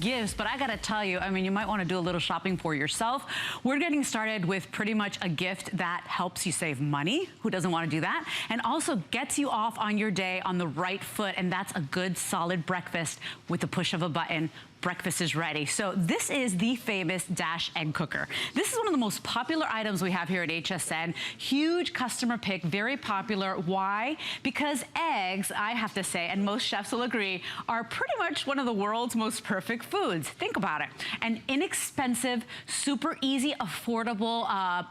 Gifts, but I gotta tell you, I mean, you might want to do a little shopping for yourself. We're getting started with pretty much a gift that helps you save money. Who doesn't want to do that? And also gets you off on your day on the right foot, and that's a good solid breakfast with the push of a button. Breakfast is ready. So this is the famous Dash egg cooker. This is one of the most popular items we have here at HSN. Huge customer pick, very popular. Why? Because eggs, I have to say, and most chefs will agree, are pretty much one of the world's most perfect foods. Think about it. An inexpensive, super easy, affordable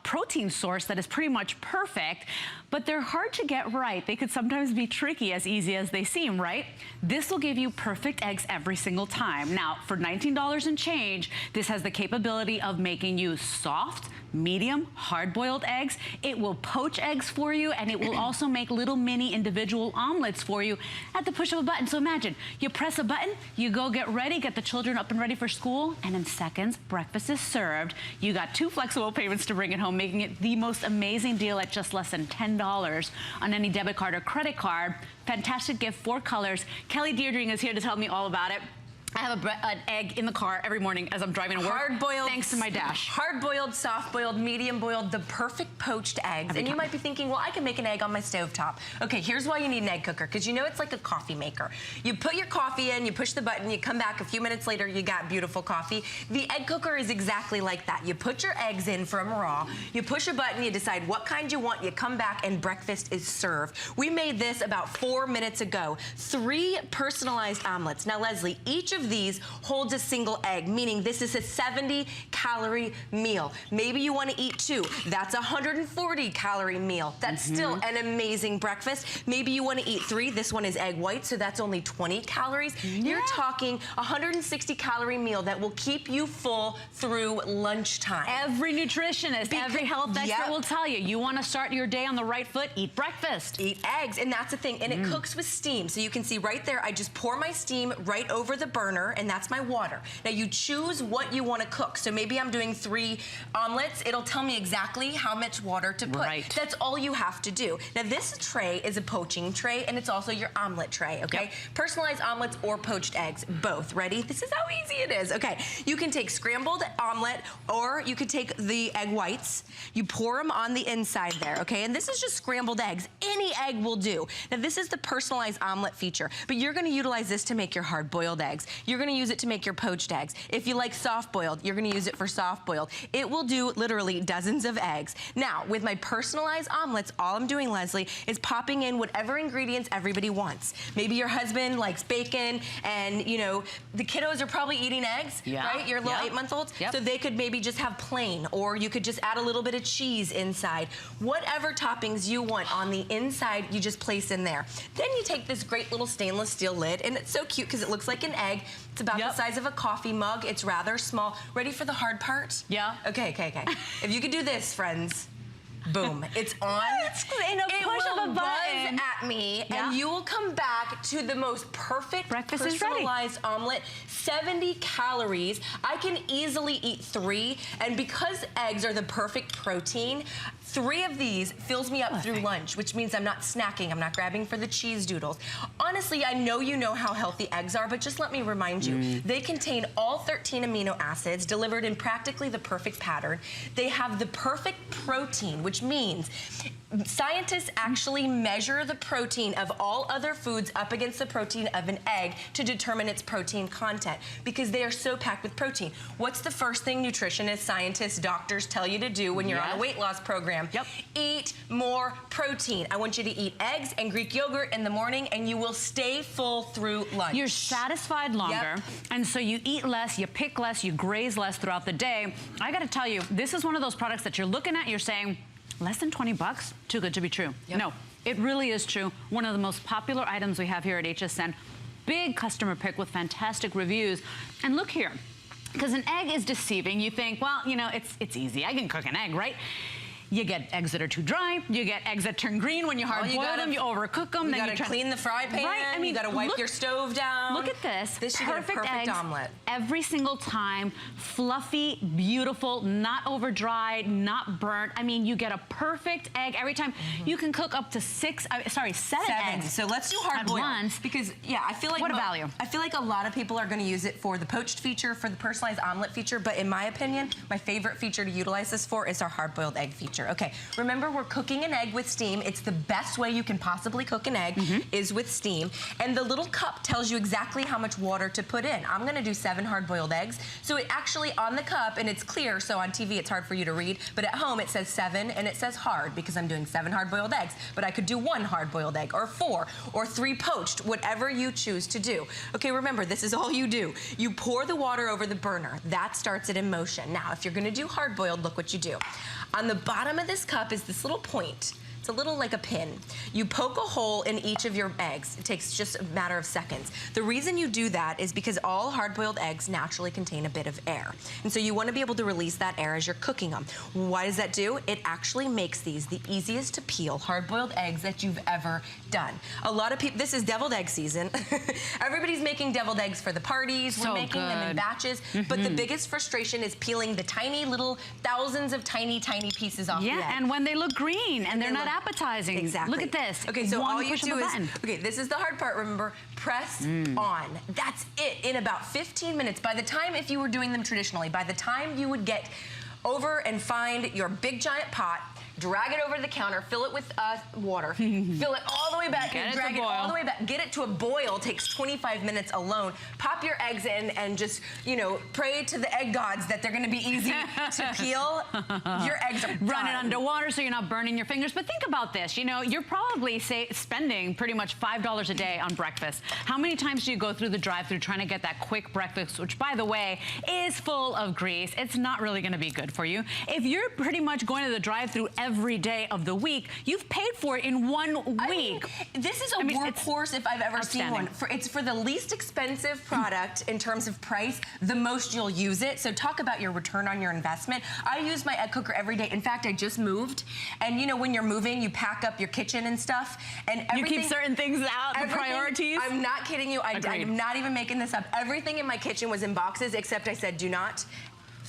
protein source that is pretty much perfect, but they're hard to get right. They could sometimes be tricky, as easy as they seem, right? This will give you perfect eggs every single time. Now, for $19 and change, this has the capability of making you soft, medium, hard-boiled eggs. It will poach eggs for you, and it will also make little mini individual omelets for you at the push of a button. So imagine, you press a button, you go get ready, get the children up and ready for school, and in seconds, breakfast is served. You got 2 flexible payments to bring it home, making it the most amazing deal at just less than $10 on any debit card or credit card. Fantastic gift, 4 colors. Kelly Deirdring is here to tell me all about it. I have an egg in the car every morning as I'm driving to work. Hard-boiled. Thanks to my Dash. Hard-boiled, soft-boiled, medium-boiled, the perfect poached eggs. And you might be thinking, well, I can make an egg on my stovetop. Okay, here's why you need an egg cooker, because you know it's like a coffee maker. You put your coffee in, you push the button, you come back a few minutes later, you got beautiful coffee. The egg cooker is exactly like that. You put your eggs in from raw, you push a button, you decide what kind you want, you come back, and breakfast is served. We made this about 4 minutes ago. 3 personalized omelets. Now, Leslie, each of these holds a single egg, meaning this is a 70-calorie meal. Maybe you want to eat 2. That's a 140-calorie meal. That's still an amazing breakfast. Maybe you want to eat 3. This one is egg white, so that's only 20 calories. You're talking a 160-calorie meal that will keep you full through lunchtime. Every nutritionist, every health expert will tell you, you want to start your day on the right foot, eat breakfast. Eat eggs, and that's the thing. And it cooks with steam. So you can see right there, I just pour my steam right over the burner, and that's my water. Now you choose what you want to cook. So maybe I'm doing 3 omelets. It'll tell me exactly how much water to put. Right. That's all you have to do. Now this tray is a poaching tray, and it's also your omelet tray, okay? Personalized omelets or poached eggs, both. Ready? This is how easy it is. Okay, you can take scrambled omelet, or you could take the egg whites. You pour them on the inside there, okay? And this is just scrambled eggs. Any egg will do. Now this is the personalized omelet feature, but you're gonna utilize this to make your hard-boiled eggs. You're gonna use it to make your poached eggs. If you like soft-boiled, you're gonna use it for soft-boiled. It will do literally dozens of eggs. Now, with my personalized omelets, all I'm doing, Leslie, is popping in whatever ingredients everybody wants. Maybe your husband likes bacon, and you know, the kiddos are probably eating eggs, right? Your little 8-month-olds. So they could maybe just have plain, or you could just add a little bit of cheese inside. Whatever toppings you want on the inside, you just place in there. Then you take this great little stainless steel lid, and it's so cute because it looks like an egg. It's about the size of a coffee mug. It's rather small. Ready for the hard part? Yeah. Okay. If you could do this, friends. Boom, it's on. In a push of a button. Buzz at me, and you will come back to the most perfect personalized omelet. 70 calories. I can easily eat 3, and because eggs are the perfect protein, 3 of these fills me up through lunch, which means I'm not snacking, I'm not grabbing for the cheese doodles. Honestly, I know you know how healthy eggs are, but just let me remind you, they contain all 13 amino acids delivered in practically the perfect pattern. They have the perfect protein, which means scientists actually measure the protein of all other foods up against the protein of an egg to determine its protein content, because they are so packed with protein. What's the first thing nutritionists, scientists, doctors tell you to do when you're on a weight loss program? Eat more protein. I want you to eat eggs and Greek yogurt in the morning, and you will stay full through lunch. You're satisfied longer, and so you eat less, you pick less, you graze less throughout the day. I gotta tell you, this is one of those products that you're looking at, you're saying, less than 20 bucks? Too good to be true. No, it really is true. One of the most popular items we have here at HSN. Big customer pick with fantastic reviews. And look here, because an egg is deceiving. You think, well, you know, it's easy. I can cook an egg, right? You get eggs that are too dry. You get eggs that turn green when you hard boil them. You overcook them. You gotta clean the fry pan. Right? I mean, you gotta wipe your stove down. Look at this. This should get a perfect eggs omelet. Every single time. Fluffy, beautiful, not over dried, not burnt. I mean, you get a perfect egg every time. You can cook up to seven eggs. So let's do hard boiled once. Because I feel like what a value. I feel like a lot of people are going to use it for the poached feature, for the personalized omelet feature, but in my opinion, my favorite feature to utilize this for is our hard boiled egg feature. Okay, remember we're cooking an egg with steam. It's the best way you can possibly cook an egg is with steam, and the little cup tells you exactly how much water to put in. I'm going to do 7 hard boiled eggs. So it actually on the cup, and it's clear, so on TV it's hard for you to read, but at home it says 7 and it says hard because I'm doing 7 hard boiled eggs, but I could do 1 hard boiled egg or 4 or 3 poached, whatever you choose to do. Okay, remember, this is all you do. You pour the water over the burner. That starts it in motion. Now, if you're gonna do hard boiled, look what you do. On the bottom of this cup is this little point. It's a little like a pin. You poke a hole in each of your eggs. It takes just a matter of seconds. The reason you do that is because all hard-boiled eggs naturally contain a bit of air. And so you want to be able to release that air as you're cooking them. Why does that do? It actually makes these the easiest to peel hard-boiled eggs that you've ever done. A lot of people, this is deviled egg season. Everybody's making deviled eggs for the parties. We're making them in batches. But the biggest frustration is peeling the tiny little thousands of tiny pieces off the egg. Yeah, and when they look green and they're not appetizing. Exactly. Look at this. Okay, so all you do is, okay, this is the hard part, remember, press on. That's it, in about 15 minutes. By the time, if you were doing them traditionally, by the time you would get over and find your big giant pot, drag it over to the counter, fill it with water, fill it all the way back, and drag it all the way back. Get it to a boil, takes 25 minutes alone. Pop your eggs in and just, you know, pray to the egg gods that they're gonna be easy to peel. Your eggs are done. Run it underwater so you're not burning your fingers. But think about this, you know, you're probably spending pretty much $5 a day on breakfast. How many times do you go through the drive-thru trying to get that quick breakfast, which by the way, is full of grease. It's not really gonna be good for you. If you're pretty much going to the drive-thru every day of the week, you've paid for it in 1 week. I mean, this is a workhorse if I've ever seen one. It's for the least expensive product in terms of price, the most you'll use it. So talk about your return on your investment. I use my egg cooker every day. In fact, I just moved, and you know when you're moving, you pack up your kitchen and stuff, and everything. You keep certain things out, the priorities. I'm not kidding you. I'm not even making this up. Everything in my kitchen was in boxes, except I said, do not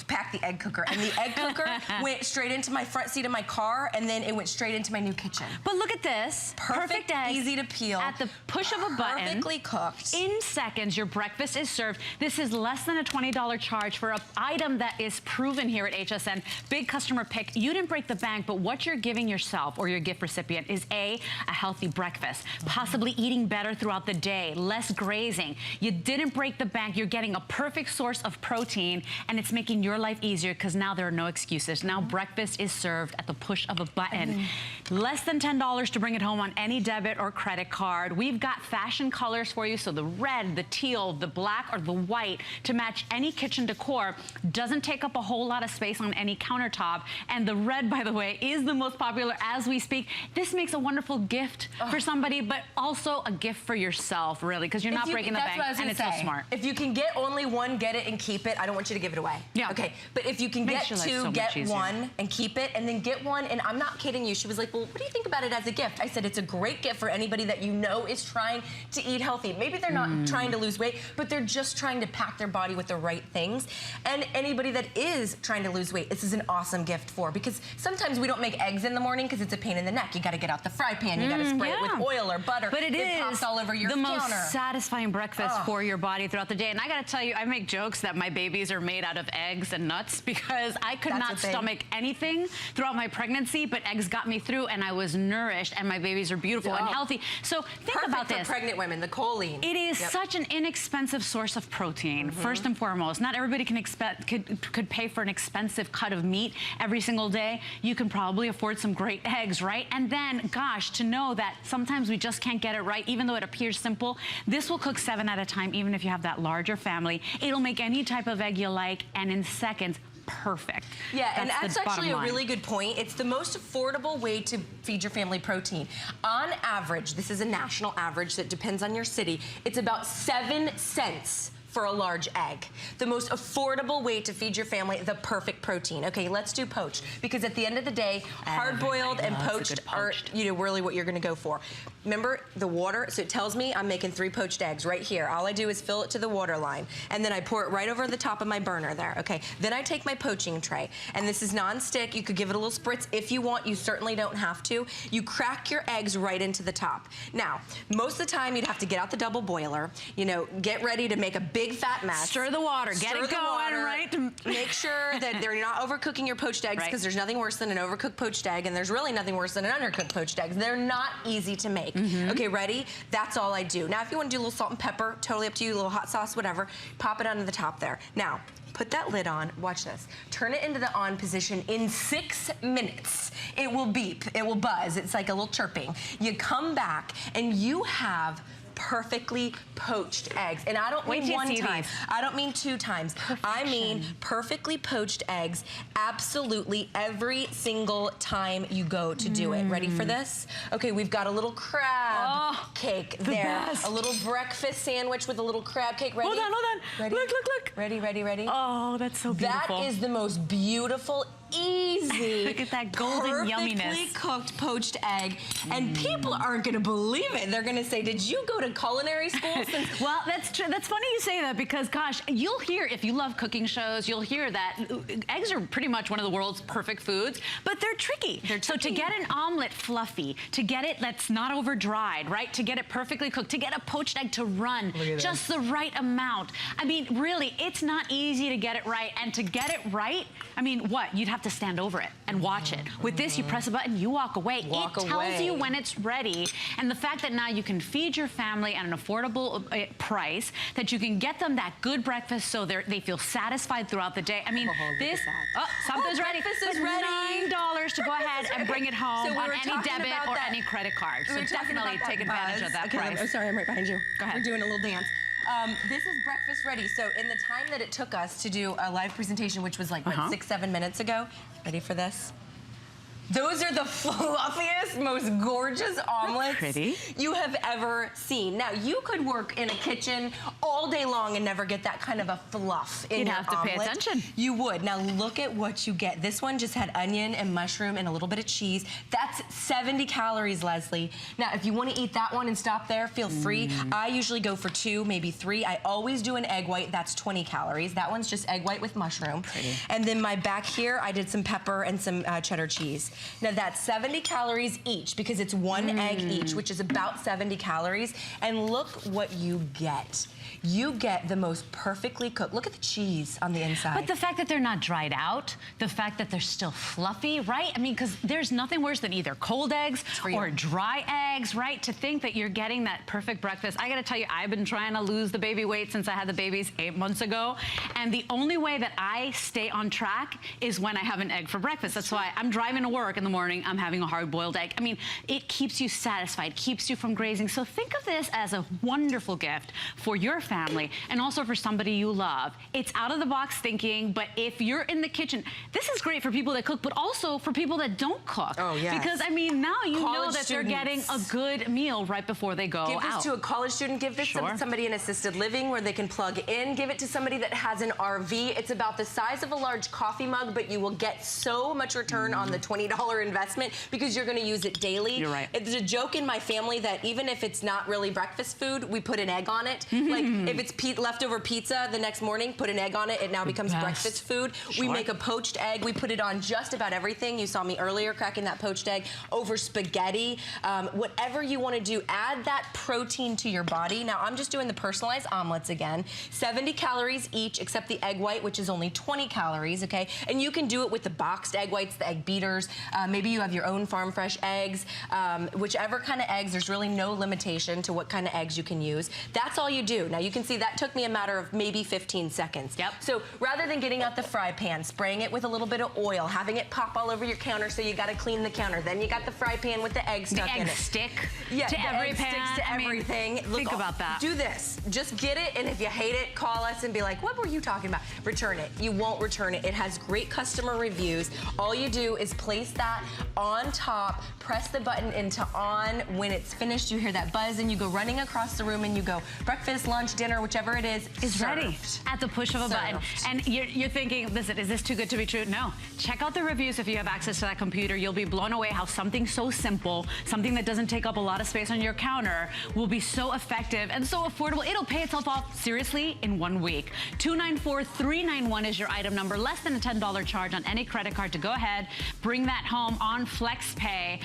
pack the egg cooker. And the egg cooker went straight into my front seat of my car, and then it went straight into my new kitchen. But look at this. Perfect eggs. Easy to peel. At the push of a button. Perfectly cooked. In seconds, your breakfast is served. This is less than a $20 charge for an item that is proven here at HSN. Big customer pick. You didn't break the bank, but what you're giving yourself or your gift recipient is a healthy breakfast. Possibly eating better throughout the day. Less grazing. You didn't break the bank. You're getting a perfect source of protein, and it's making your life easier because now there are no excuses. Now breakfast is served at the push of a button. Less than $10 to bring it home on any debit or credit card. We've got fashion colors for you, so the red, the teal, the black, or the white to match any kitchen decor. Doesn't take up a whole lot of space on any countertop. And the red, by the way, is the most popular as we speak. This makes a wonderful gift for somebody, but also a gift for yourself, really, because you're not breaking the bank, and it's so smart. If you can get only one, get it and keep it. I don't want you to give it away. Yeah. Okay. But if you can get 2, get 1 and keep it, and then get 1, and I'm not kidding you. She was like, well, what do you think about it as a gift? I said, it's a great gift for anybody that you know is trying to eat healthy. Maybe they're not trying to lose weight, but they're just trying to pack their body with the right things. And anybody that is trying to lose weight, this is an awesome gift for, because sometimes we don't make eggs in the morning because it's a pain in the neck. You got to get out the fry pan, you got to spray it with oil or butter. But it pops all over your the counter. most satisfying breakfast for your body throughout the day. And I got to tell you, I make jokes that my babies are made out of eggs and nuts because I could not stomach anything throughout my pregnancy, but eggs got me through, and I was nourished, and my babies are beautiful and healthy. So think about this. For pregnant women, the choline. It is such an inexpensive source of protein, first and foremost. Not everybody could pay for an expensive cut of meat every single day. You can probably afford some great eggs, right? And then, gosh, to know that sometimes we just can't get it right, even though it appears simple. This will cook 7 at a time, even if you have that larger family. It'll make any type of egg you like, and in seconds, perfect. Yeah, and that's actually a really good point. It's the most affordable way to feed your family protein. On average, this is a national average that depends on your city, it's about 7 cents for a large egg. The most affordable way to feed your family the perfect protein. Okay, let's do poached, because at the end of the day, hard-boiled and poached are, you know, really what you're gonna go for. Remember the water, so it tells me I'm making 3 poached eggs right here. All I do is fill it to the water line, and then I pour it right over the top of my burner there, okay? Then I take my poaching tray, and this is non-stick. You could give it a little spritz if you want. You certainly don't have to. You crack your eggs right into the top. Now, most of the time you'd have to get out the double boiler, you know, get ready to make a big fat mess. Stir the water, get it going, right? Make sure that they're not overcooking your poached eggs, because there's nothing worse than an overcooked poached egg, and there's really nothing worse than an undercooked poached egg. They're not easy to make. Okay, ready? That's all I do. Now, if you want to do a little salt and pepper, totally up to you, a little hot sauce, whatever, pop it onto the top there. Now, put that lid on, watch this. Turn it into the on position in 6 minutes. It will beep, it will buzz, it's like a little chirping. You come back and you have perfectly poached eggs. And I don't mean 1 time. I don't mean 2 times. Perfection. I mean perfectly poached eggs absolutely every single time you go to do it. Ready for this? Okay, we've got a little crab cake there. A little breakfast sandwich with a little crab cake. Ready? Hold on. Ready? Look. Ready? Oh, that's so beautiful. That is the most beautiful, easy, look at that golden yumminess. Perfectly cooked poached egg. And people aren't gonna believe it. They're gonna say, did you go to culinary school? Well, that's true. That's funny you say that, because gosh, you'll hear, if you love cooking shows, you'll hear that eggs are pretty much one of the world's perfect foods, but they're tricky. So to get an omelet fluffy, to get it that's not over dried, right? To get it perfectly cooked, to get a poached egg to run just the right amount. I mean, really, it's not easy to get it right. And to get it right, I mean, what? You'd have to stand over it and watch it. With this, you press a button, you walk away. It tells you when it's ready. And the fact that now you can feed your family at an affordable price, that you can get them that good breakfast so they feel satisfied throughout the day. I mean, something's ready. Breakfast is ready. $9 to go ahead and bring it home on any debit or any credit card. So definitely take advantage of that price. Oh, sorry, I'm right behind you. Go ahead. We're doing a little dance. This is breakfast ready. So in the time that it took us to do a live presentation, which was like, what, 6-7 minutes ago? Ready for this? Those are the fluffiest, most gorgeous omelets you have ever seen. Now, you could work in a kitchen all day long and never get that kind of a fluff in your omelet. You'd have to pay attention. You would. Now, look at what you get. This one just had onion and mushroom and a little bit of cheese. That's 70 calories, Leslie. Now, if you want to eat that one and stop there, feel free. I usually go for 2, maybe 3. I always do an egg white. That's 20 calories. That one's just egg white with mushroom. And then my back here, I did some pepper and some cheddar cheese. Now that's 70 calories each, because it's 1 egg each, which is about 70 calories. And look what you get. You get the most perfectly cooked. Look at the cheese on the inside. But the fact that they're not dried out, the fact that they're still fluffy, right? I mean, because there's nothing worse than either cold eggs or dry eggs, right? To think that you're getting that perfect breakfast. I gotta tell you, I've been trying to lose the baby weight since I had the babies 8 months ago. And the only way that I stay on track is when I have an egg for breakfast. That's why I'm driving to work in the morning, I'm having a hard-boiled egg. I mean, it keeps you satisfied, keeps you from grazing. So think of this as a wonderful gift for your family and also for somebody you love. It's out of the box thinking, but if you're in the kitchen, this is great for people that cook, but also for people that don't cook. Oh, yes. Because, I mean, now you know that they're getting a good meal right before they go out. Give this to a college student, give this to somebody in assisted living where they can plug in, give it to somebody that has an RV. It's about the size of a large coffee mug, but you will get so much return on the $20 investment because you're gonna use it daily. You're right. It's a joke in my family that even if it's not really breakfast food, we put an egg on it. Like if it's leftover pizza the next morning, put an egg on it, it now becomes breakfast food. We make a poached egg, we put it on just about everything. You saw me earlier cracking that poached egg over spaghetti. Whatever you wanna do, add that protein to your body. Now I'm just doing the personalized omelets again. 70 calories each, except the egg white, which is only 20 calories, okay? And you can do it with the boxed egg whites, the egg beaters. Maybe you have your own farm fresh eggs. Whichever kind of eggs, there's really no limitation to what kind of eggs you can use. That's all you do. Now you can see that took me a matter of maybe 15 seconds. So rather than getting out the fry pan, spraying it with a little bit of oil, having it pop all over your counter so you gotta clean the counter. Then you got the fry pan with the egg stuck in it. The egg stick to every pan. Sticks to everything. Look, think about that. Do this. Just get it, and if you hate it, call us and be like, what were you talking about? Return it. You won't return it. It has great customer reviews. All you do is place that on top, press the button into on. When it's finished, you hear that buzz, and you go running across the room, and you go, breakfast, lunch, lunch, dinner, whichever it is ready at the push of a button. And you're thinking, listen, is this too good to be true? No. Check out the reviews if you have access to that computer. You'll be blown away how something so simple, something that doesn't take up a lot of space on your counter, will be so effective and so affordable. It'll pay itself off, seriously, in 1 week. 294391 is your item number. Less than a $10 charge on any credit card to go ahead, bring that home on FlexPay.